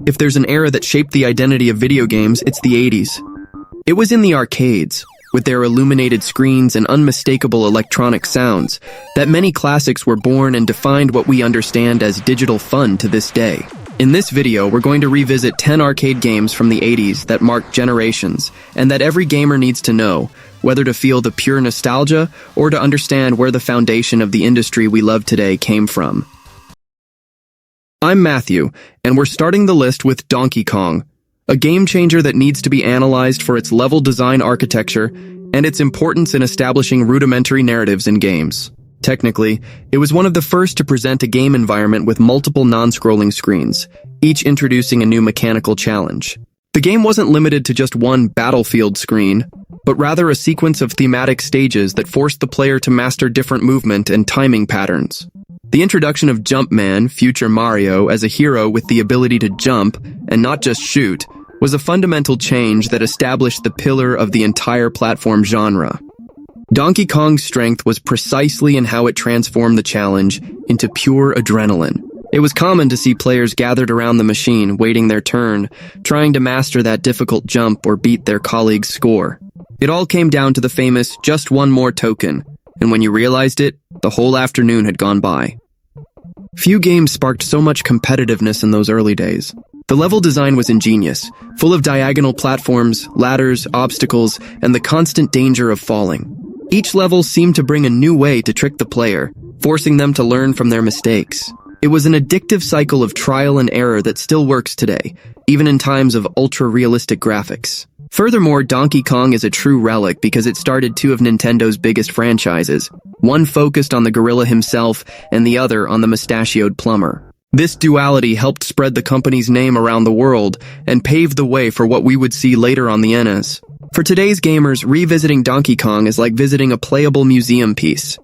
If there's an era that shaped the identity of video games, it's the 80s. It was in the arcades, with their illuminated screens and unmistakable electronic sounds, that many classics were born and defined what we understand as digital fun to this day. In this video, we're going to revisit 10 arcade games from the 80s that marked generations, and that every gamer needs to know, whether to feel the pure nostalgia or to understand where the foundation of the industry we love today came from. I'm Matthew, and we're starting the list with Donkey Kong, a game changer that needs to be analyzed for its level design architecture and its importance in establishing rudimentary narratives in games. Technically, it was one of the first to present a game environment with multiple non-scrolling screens, each introducing a new mechanical challenge. The game wasn't limited to just one battlefield screen, but rather a sequence of thematic stages that forced the player to master different movement and timing patterns. The introduction of Jumpman, future Mario, as a hero with the ability to jump, and not just shoot, was a fundamental change that established the pillar of the entire platform genre. Donkey Kong's strength was precisely in how it transformed the challenge into pure adrenaline. It was common to see players gathered around the machine, waiting their turn, trying to master that difficult jump or beat their colleague's score. It all came down to the famous "just one more token," and when you realized it, the whole afternoon had gone by. Few games sparked so much competitiveness in those early days. The level design was ingenious, full of diagonal platforms, ladders, obstacles, and the constant danger of falling. Each level seemed to bring a new way to trick the player, forcing them to learn from their mistakes. It was an addictive cycle of trial and error that still works today, even in times of ultra-realistic graphics. Furthermore, Donkey Kong is a true relic because it started two of Nintendo's biggest franchises, one focused on the gorilla himself and the other on the mustachioed plumber. This duality helped spread the company's name around the world and paved the way for what we would see later on the NES. For today's gamers, revisiting Donkey Kong is like visiting a playable museum piece.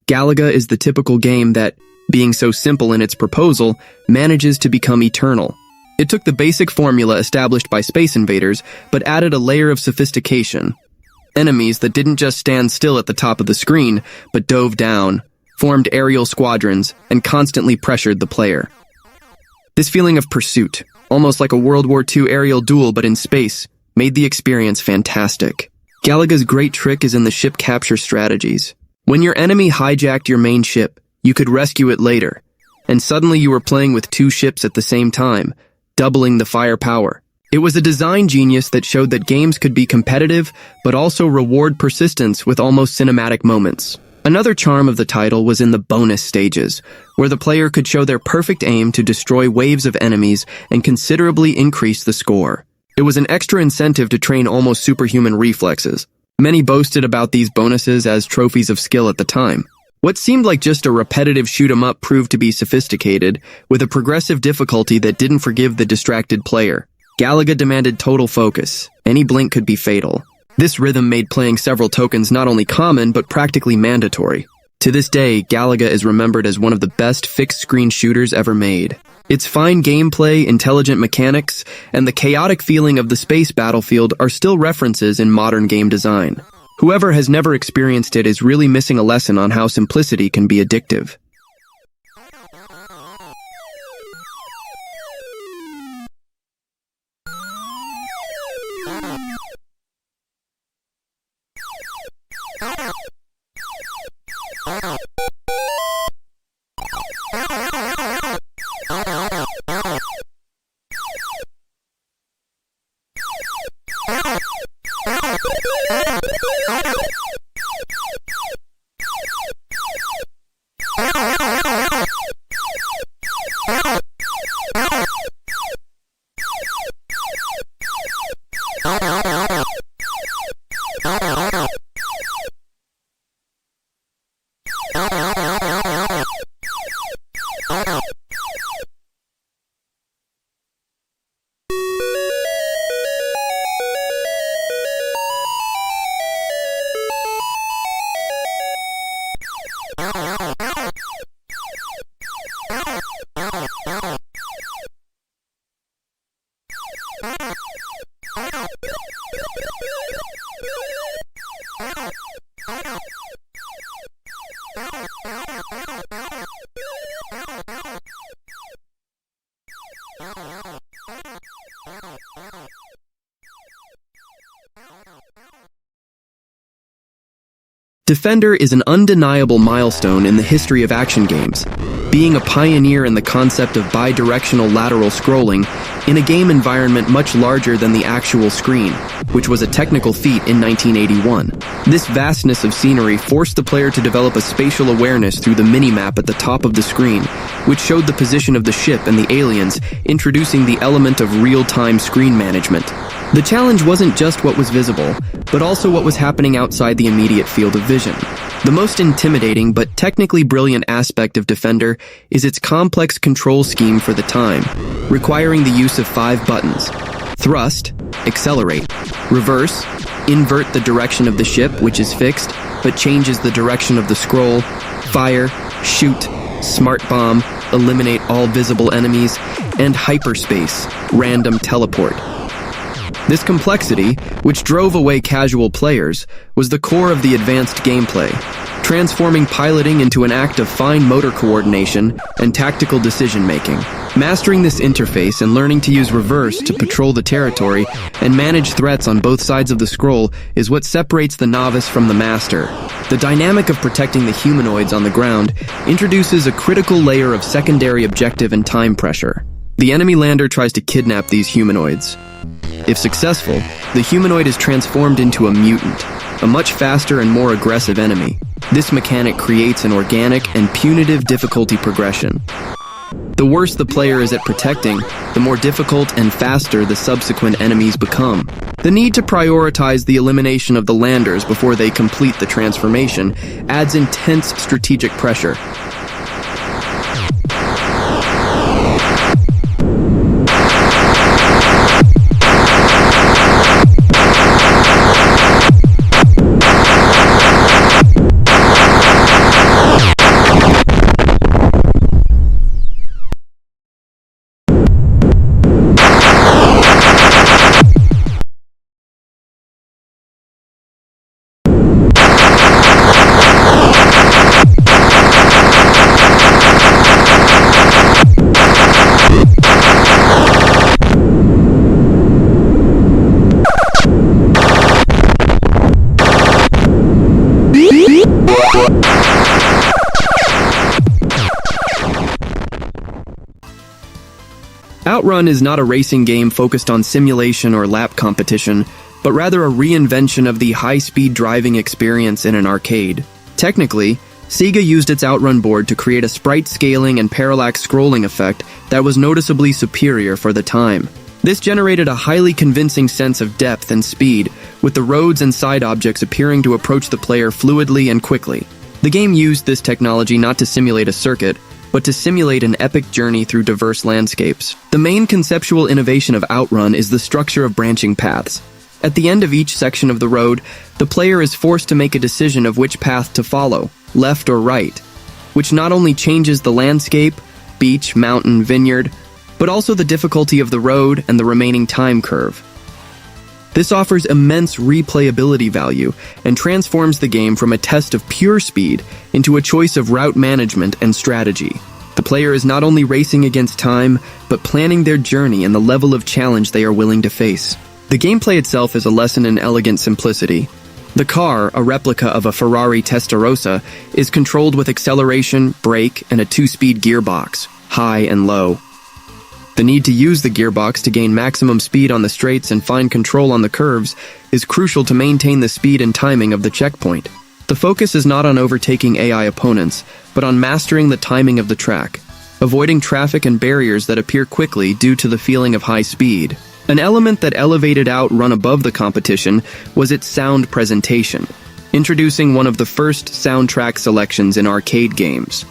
Galaga is the typical game that, being so simple in its proposal, manages to become eternal. It took the basic formula established by Space Invaders, but added a layer of sophistication. Enemies that didn't just stand still at the top of the screen, but dove down, formed aerial squadrons, and constantly pressured the player. This feeling of pursuit, almost like a World War II aerial duel but in space, made the experience fantastic. Galaga's great trick is in the ship capture strategies. When your enemy hijacked your main ship, you could rescue it later, and suddenly you were playing with two ships at the same time, doubling the firepower. It was a design genius that showed that games could be competitive, but also reward persistence with almost cinematic moments. Another charm of the title was in the bonus stages, where the player could show their perfect aim to destroy waves of enemies and considerably increase the score. It was an extra incentive to train almost superhuman reflexes. Many boasted about these bonuses as trophies of skill at the time. What seemed like just a repetitive shoot-'em-up proved to be sophisticated, with a progressive difficulty that didn't forgive the distracted player. Galaga demanded total focus. Any blink could be fatal. This rhythm made playing several tokens not only common, but practically mandatory. To this day, Galaga is remembered as one of the best fixed-screen shooters ever made. Its fine gameplay, intelligent mechanics, and the chaotic feeling of the space battlefield are still references in modern game design. Whoever has never experienced it is really missing a lesson on how simplicity can be addictive. Defender is an undeniable milestone in the history of action games, being a pioneer in the concept of bidirectional lateral scrolling in a game environment much larger than the actual screen, which was a technical feat in 1981. This vastness of scenery forced the player to develop a spatial awareness through the minimap at the top of the screen, which showed the position of the ship and the aliens, introducing the element of real-time screen management. The challenge wasn't just what was visible, but also what was happening outside the immediate field of vision. The most intimidating but technically brilliant aspect of Defender is its complex control scheme for the time, requiring the use of 5 buttons: thrust, accelerate, reverse, invert the direction of the ship, which is fixed, but changes the direction of the scroll, fire, shoot, smart bomb, eliminate all visible enemies, and hyperspace, random teleport. This complexity, which drove away casual players, was the core of the advanced gameplay, transforming piloting into an act of fine motor coordination and tactical decision-making. Mastering this interface and learning to use reverse to patrol the territory and manage threats on both sides of the scroll is what separates the novice from the master. The dynamic of protecting the humanoids on the ground introduces a critical layer of secondary objective and time pressure. The enemy lander tries to kidnap these humanoids. If successful, the humanoid is transformed into a mutant, a much faster and more aggressive enemy. This mechanic creates an organic and punitive difficulty progression. The worse the player is at protecting, the more difficult and faster the subsequent enemies become. The need to prioritize the elimination of the landers before they complete the transformation adds intense strategic pressure. Outrun is not a racing game focused on simulation or lap competition, but rather a reinvention of the high-speed driving experience in an arcade. Technically, Sega used its Outrun board to create a sprite scaling and parallax scrolling effect that was noticeably superior for the time. This generated a highly convincing sense of depth and speed, with the roads and side objects appearing to approach the player fluidly and quickly. The game used this technology not to simulate a circuit, but to simulate an epic journey through diverse landscapes. The main conceptual innovation of Outrun is the structure of branching paths. At the end of each section of the road, the player is forced to make a decision of which path to follow, left or right, which not only changes the landscape, beach, mountain, vineyard, but also the difficulty of the road and the remaining time curve. This offers immense replayability value and transforms the game from a test of pure speed into a choice of route management and strategy. The player is not only racing against time, but planning their journey and the level of challenge they are willing to face. The gameplay itself is a lesson in elegant simplicity. The car, a replica of a Ferrari Testarossa, is controlled with acceleration, brake, and a 2-speed gearbox, high and low. The need to use the gearbox to gain maximum speed on the straights and fine control on the curves is crucial to maintain the speed and timing of the checkpoint. The focus is not on overtaking AI opponents, but on mastering the timing of the track, avoiding traffic and barriers that appear quickly due to the feeling of high speed. An element that elevated Outrun above the competition was its sound presentation, introducing one of the first soundtrack selections in arcade games.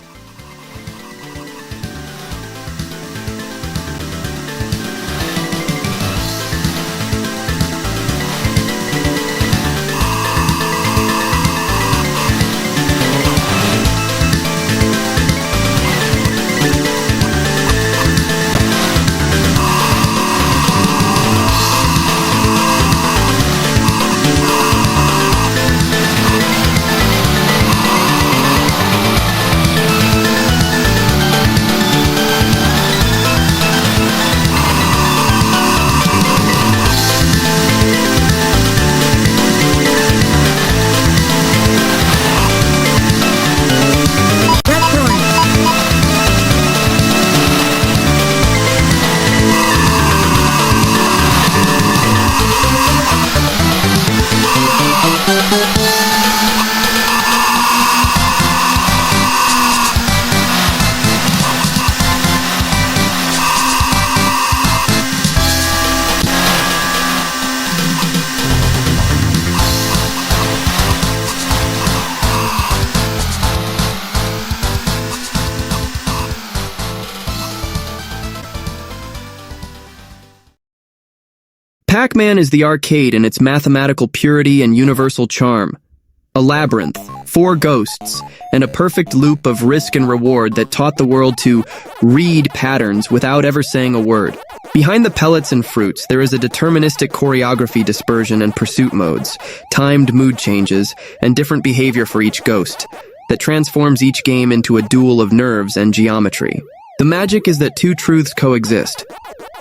Pac-Man is the arcade in its mathematical purity and universal charm. A labyrinth, 4 ghosts, and a perfect loop of risk and reward that taught the world to read patterns without ever saying a word. Behind the pellets and fruits, there is a deterministic choreography, dispersion and pursuit modes, timed mood changes, and different behavior for each ghost, that transforms each game into a duel of nerves and geometry. The magic is that 2 truths coexist.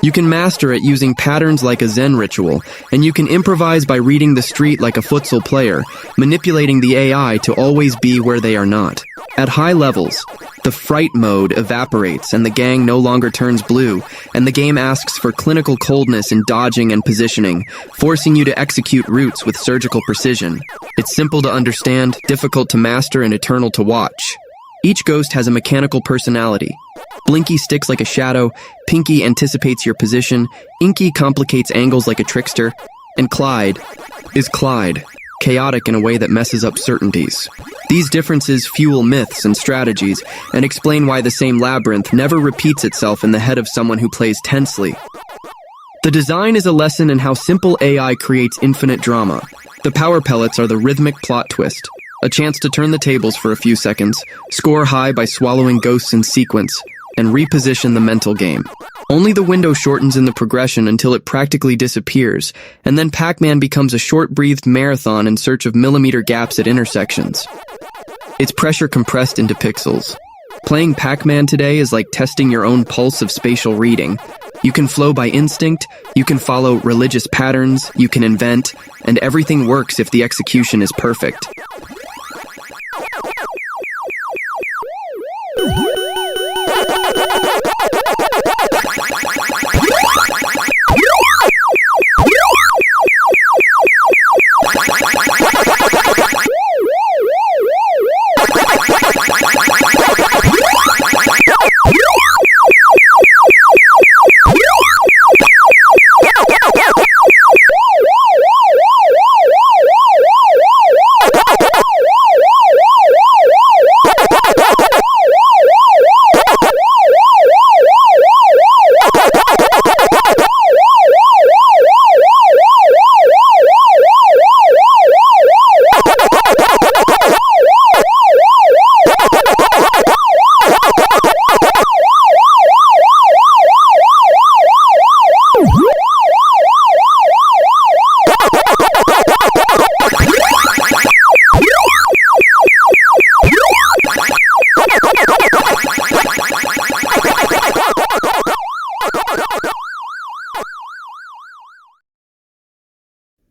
You can master it using patterns like a Zen ritual, and you can improvise by reading the street like a futsal player, manipulating the AI to always be where they are not. At high levels, the fright mode evaporates and the gang no longer turns blue, and the game asks for clinical coldness in dodging and positioning, forcing you to execute routes with surgical precision. It's simple to understand, difficult to master, and eternal to watch. Each ghost has a mechanical personality. Blinky sticks like a shadow, Pinky anticipates your position, Inky complicates angles like a trickster, and Clyde is Clyde, chaotic in a way that messes up certainties. These differences fuel myths and strategies, and explain why the same labyrinth never repeats itself in the head of someone who plays tensely. The design is a lesson in how simple AI creates infinite drama. The power pellets are the rhythmic plot twist, a chance to turn the tables for a few seconds, score high by swallowing ghosts in sequence, and reposition the mental game. Only the window shortens in the progression until it practically disappears, and then Pac-Man becomes a short-breathed marathon in search of millimeter gaps at intersections. It's pressure compressed into pixels. Playing Pac-Man today is like testing your own pulse of spatial reading. You can flow by instinct, you can follow religious patterns, you can invent, and everything works if the execution is perfect.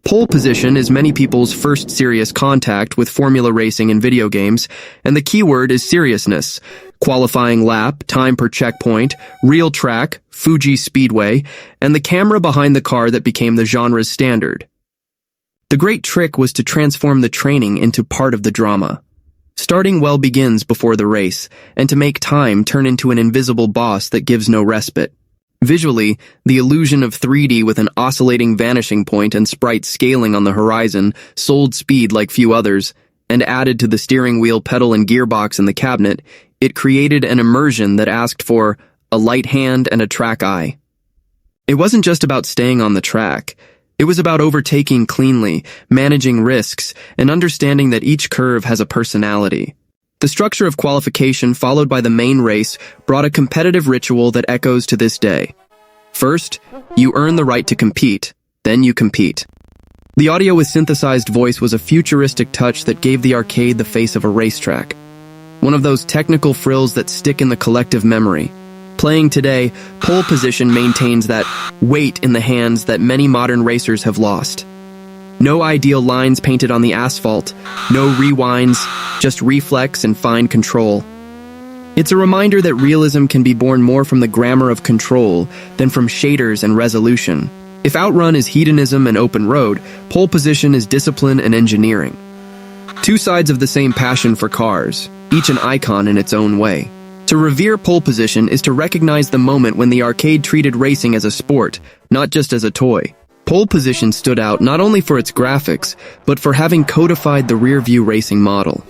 Pole position is many people's first serious contact with formula racing in video games, and the keyword is seriousness. Qualifying lap, time per checkpoint, real track, Fuji Speedway, and the camera behind the car that became the genre's standard. The great trick was to transform the training into part of the drama. Starting well begins before the race, and to make time turn into an invisible boss that gives no respite. Visually, the illusion of 3D with an oscillating vanishing point and sprite scaling on the horizon sold speed like few others, and added to the steering wheel pedal and gearbox in the cabinet, it created an immersion that asked for a light hand and a track eye. It wasn't just about staying on the track. It was about overtaking cleanly, managing risks, and understanding that each curve has a personality. The structure of qualification followed by the main race brought a competitive ritual that echoes to this day. First, you earn the right to compete, then you compete. The audio with synthesized voice was a futuristic touch that gave the arcade the face of a racetrack. One of those technical frills that stick in the collective memory. Playing today, pole position maintains that weight in the hands that many modern racers have lost. No ideal lines painted on the asphalt, no rewinds, just reflex and fine control. It's a reminder that realism can be born more from the grammar of control than from shaders and resolution. If outrun is hedonism and open road, pole position is discipline and engineering. Two sides of the same passion for cars, each an icon in its own way. To revere pole position is to recognize the moment when the arcade treated racing as a sport, not just as a toy. Pole position stood out not only for its graphics, but for having codified the rear-view racing model.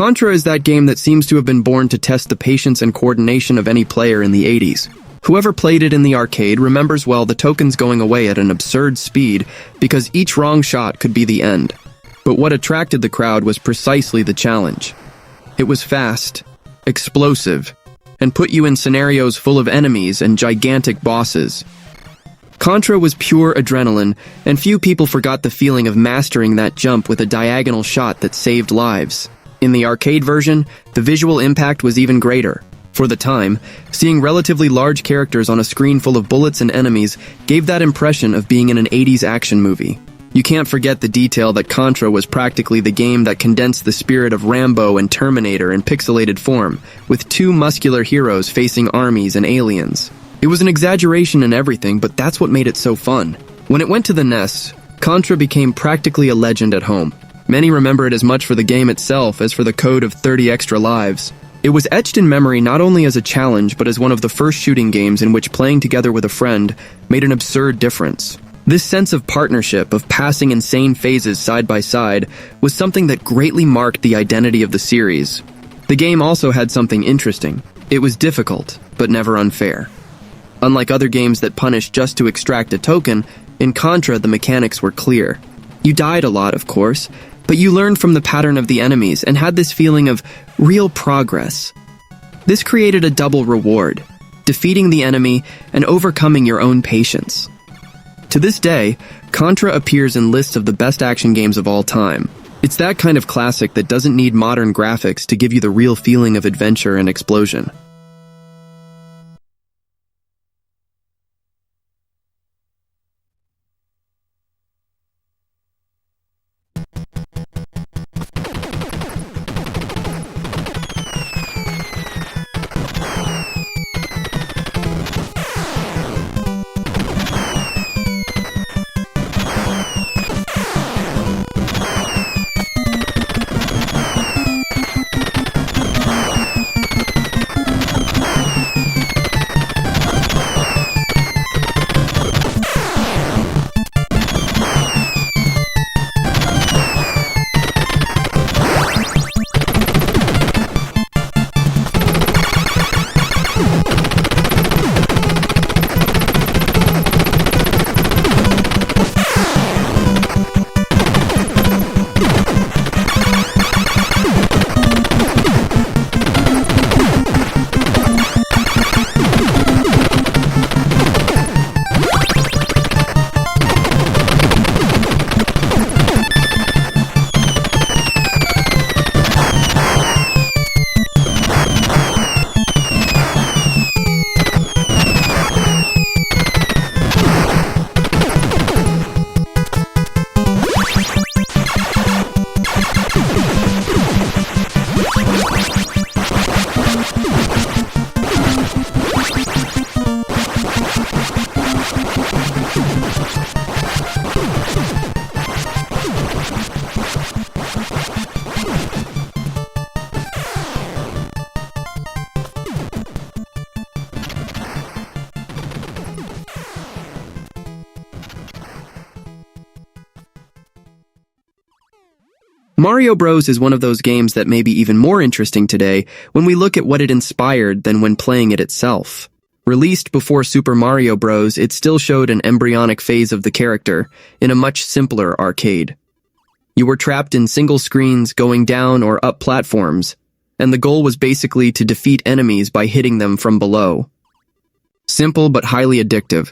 Contra is that game that seems to have been born to test the patience and coordination of any player in the 80s. Whoever played it in the arcade remembers well the tokens going away at an absurd speed because each wrong shot could be the end. But what attracted the crowd was precisely the challenge. It was fast, explosive, and put you in scenarios full of enemies and gigantic bosses. Contra was pure adrenaline, and few people forgot the feeling of mastering that jump with a diagonal shot that saved lives. In the arcade version, the visual impact was even greater. For the time, seeing relatively large characters on a screen full of bullets and enemies gave that impression of being in an 80s action movie. You can't forget the detail that Contra was practically the game that condensed the spirit of Rambo and Terminator in pixelated form, with two muscular heroes facing armies and aliens. It was an exaggeration in everything, but that's what made it so fun. When it went to the NES, Contra became practically a legend at home. Many remember it as much for the game itself as for the code of 30 extra lives. It was etched in memory not only as a challenge, but as one of the first shooting games in which playing together with a friend made an absurd difference. This sense of partnership, of passing insane phases side by side, was something that greatly marked the identity of the series. The game also had something interesting. It was difficult, but never unfair. Unlike other games that punish just to extract a token, in Contra the mechanics were clear. You died a lot, of course, but you learned from the pattern of the enemies and had this feeling of real progress. This created a double reward, defeating the enemy and overcoming your own patience. To this day, Contra appears in lists of the best action games of all time. It's that kind of classic that doesn't need modern graphics to give you the real feeling of adventure and explosion. Mario Bros. Is one of those games that may be even more interesting today when we look at what it inspired than when playing it itself. Released before Super Mario Bros., it still showed an embryonic phase of the character in a much simpler arcade. You were trapped in single screens going down or up platforms, and the goal was basically to defeat enemies by hitting them from below. Simple but highly addictive.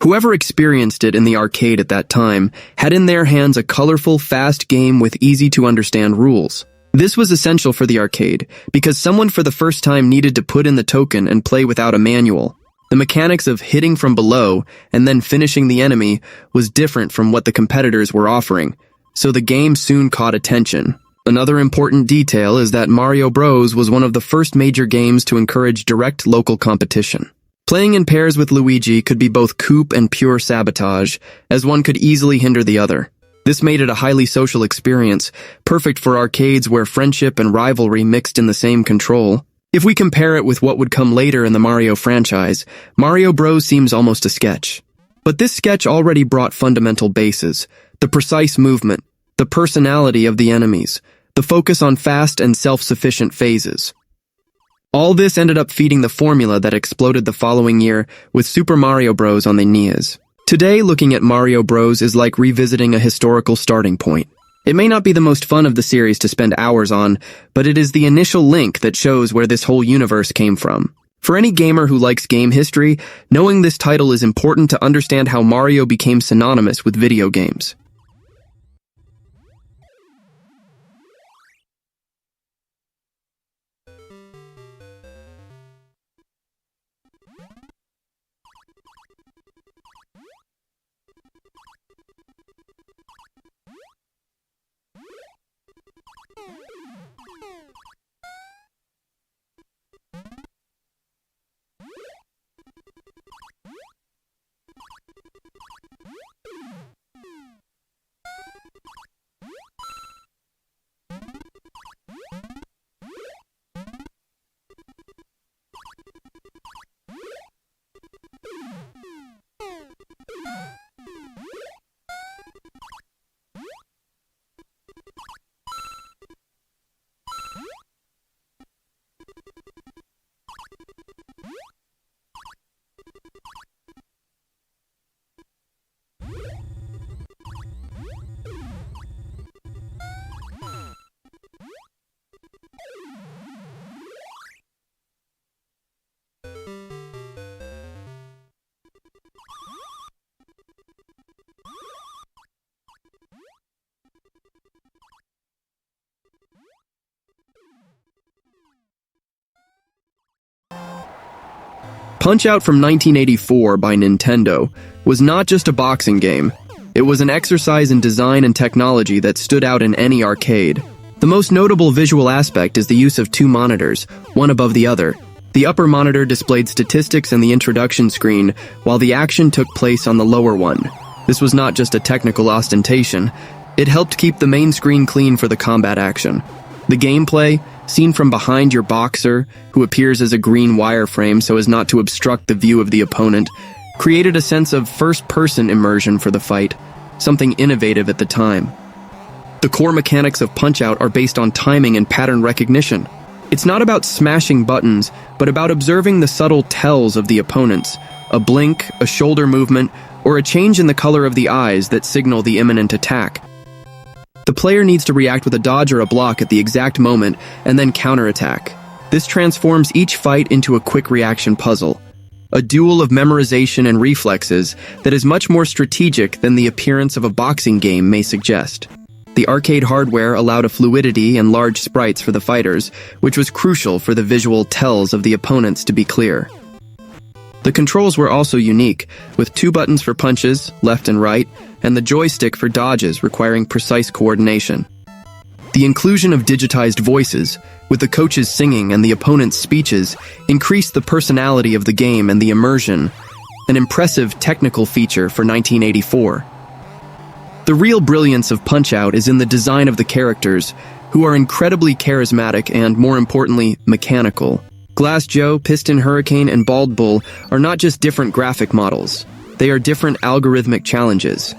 Whoever experienced it in the arcade at that time had in their hands a colorful, fast game with easy-to-understand rules. This was essential for the arcade, because someone for the first time needed to put in the token and play without a manual. The mechanics of hitting from below and then finishing the enemy was different from what the competitors were offering, so the game soon caught attention. Another important detail is that Mario Bros. Was one of the first major games to encourage direct local competition. Playing in pairs with Luigi could be both coup and pure sabotage, as one could easily hinder the other. This made it a highly social experience, perfect for arcades where friendship and rivalry mixed in the same control. If we compare it with what would come later in the Mario franchise, Mario Bros. Seems almost a sketch. But this sketch already brought fundamental bases: the precise movement, the personality of the enemies, the focus on fast and self-sufficient phases. All this ended up feeding the formula that exploded the following year with Super Mario Bros. On the NES. Today, looking at Mario Bros. Is like revisiting a historical starting point. It may not be the most fun of the series to spend hours on, but it is the initial link that shows where this whole universe came from. For any gamer who likes game history, knowing this title is important to understand how Mario became synonymous with video games. Punch-Out from 1984 by Nintendo was not just a boxing game. It was an exercise in design and technology that stood out in any arcade. The most notable visual aspect is the use of two monitors, one above the other. The upper monitor displayed statistics and the introduction screen, while the action took place on the lower one. This was not just a technical ostentation. It helped keep the main screen clean for the combat action. The gameplay, seen from behind your boxer, who appears as a green wireframe so as not to obstruct the view of the opponent, created a sense of first-person immersion for the fight, something innovative at the time. The core mechanics of Punch-Out are based on timing and pattern recognition. It's not about smashing buttons, but about observing the subtle tells of the opponents, a blink, a shoulder movement, or a change in the color of the eyes that signal the imminent attack. The player needs to react with a dodge or a block at the exact moment, and then counterattack. This transforms each fight into a quick reaction puzzle, a duel of memorization and reflexes that is much more strategic than the appearance of a boxing game may suggest. The arcade hardware allowed a fluidity and large sprites for the fighters, which was crucial for the visual tells of the opponents to be clear. The controls were also unique, with two buttons for punches, left and right, and the joystick for dodges requiring precise coordination. The inclusion of digitized voices, with the coaches singing and the opponents' speeches, increased the personality of the game and the immersion, an impressive technical feature for 1984. The real brilliance of Punch-Out is in the design of the characters, who are incredibly charismatic and, more importantly, mechanical. Glass Joe, Piston Hurricane, and Bald Bull are not just different graphic models. They are different algorithmic challenges.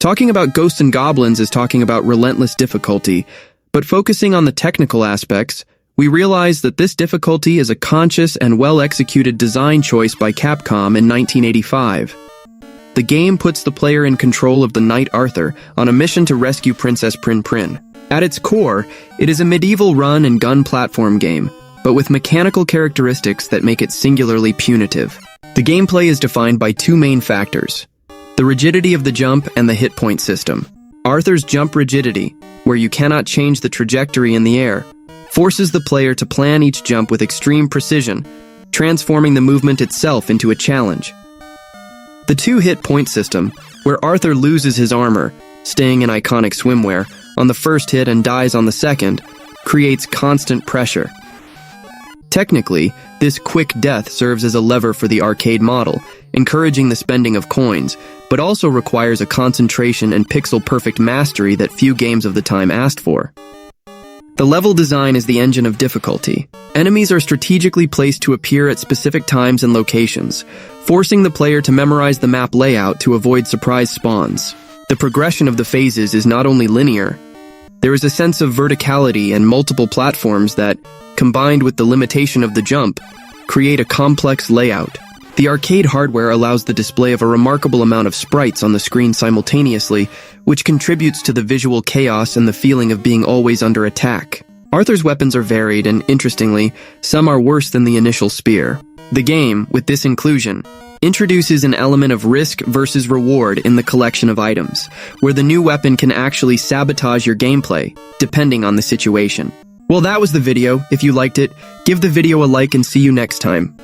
Talking about Ghosts and Goblins is talking about relentless difficulty, but focusing on the technical aspects, we realize that this difficulty is a conscious and well-executed design choice by Capcom in 1985. The game puts the player in control of the Knight Arthur on a mission to rescue Princess Prin Prin. At its core, it is a medieval run-and-gun platform game, but with mechanical characteristics that make it singularly punitive. The gameplay is defined by two main factors: the rigidity of the jump and the hit point system. Arthur's jump rigidity, where you cannot change the trajectory in the air, forces the player to plan each jump with extreme precision, transforming the movement itself into a challenge. The two hit point system, where Arthur loses his armor, staying in iconic swimwear, on the first hit and dies on the second, creates constant pressure. Technically, this quick death serves as a lever for the arcade model, encouraging the spending of coins, but also requires a concentration and pixel-perfect mastery that few games of the time asked for. The level design is the engine of difficulty. Enemies are strategically placed to appear at specific times and locations, forcing the player to memorize the map layout to avoid surprise spawns. The progression of the phases is not only linear. There is a sense of verticality and multiple platforms that, combined with the limitation of the jump, create a complex layout. The arcade hardware allows the display of a remarkable amount of sprites on the screen simultaneously, which contributes to the visual chaos and the feeling of being always under attack. Arthur's weapons are varied, and interestingly, some are worse than the initial spear. The game, with this inclusion, introduces an element of risk versus reward in the collection of items, where the new weapon can actually sabotage your gameplay, depending on the situation. Well, that was the video. If you liked it, give the video a like and see you next time.